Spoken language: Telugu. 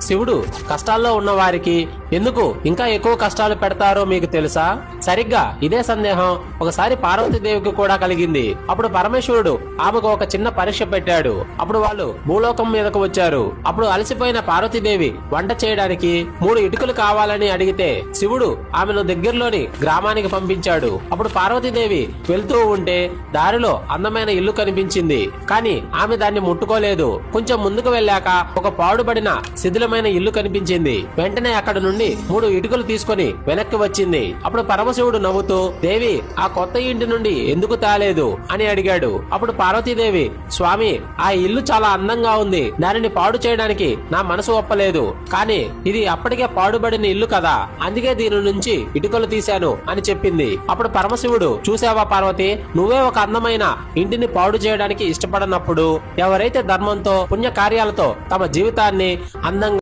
శివుడు కష్టాల్లో ఉన్న వారికి ఎందుకు ఇంకా ఎక్కువ కష్టాలు పెడతారో మీకు తెలుసా? సరిగ్గా ఇదే సందేహం ఒకసారి పార్వతీదేవికి కూడా కలిగింది. అప్పుడు పరమేశ్వరుడు ఆమెకు ఒక చిన్న పరీక్ష పెట్టాడు. అప్పుడు వాళ్ళు భూలోకం మీదకు వచ్చారు. అప్పుడు అలసిపోయిన పార్వతీదేవి వంట చేయడానికి 3 ఇటుకలు కావాలని అడిగితే శివుడు ఆమెను దగ్గరలోని గ్రామానికి పంపించాడు. అప్పుడు పార్వతీదేవి వెళ్తూ ఉంటే దారిలో అందమైన ఇల్లు కనిపించింది. కానీ ఆమె దాన్ని ముట్టుకోలేదు. కొంచెం ముందుకు వెళ్ళాక ఒక పాడుబడిన శిథిలమైన ఇల్లు కనిపించింది. వెంటనే అక్కడ నుండి 3 ఇటుకలు తీసుకొని వెనక్కి వచ్చింది. అప్పుడు పరమశివుడు నవ్వుతూ, దేవి ఆ కొత్త ఇంటి నుండి ఎందుకు తాలేదు అని అడిగాడు. అప్పుడు పార్వతీదేవి, స్వామి ఆ ఇల్లు చాలా అందంగా ఉంది, దానిని పాడు చేయడానికి నా మనసు ఒప్పలేదు. కానీ ఇది అప్పటికే పాడుబడిన ఇల్లు కదా, అందుకే దీని నుంచి ఇటుకలు తీశాను అని చెప్పింది. అప్పుడు పరమశివుడు, చూసావా పార్వతి, నువ్వే ఒక అందమైన ఇంటిని పాడు చేయడానికి ఇష్టపడనప్పుడు ఎవరైతే ధర్మంతో పుణ్య కార్యాలతో తమ జీవితాన్ని అందంగా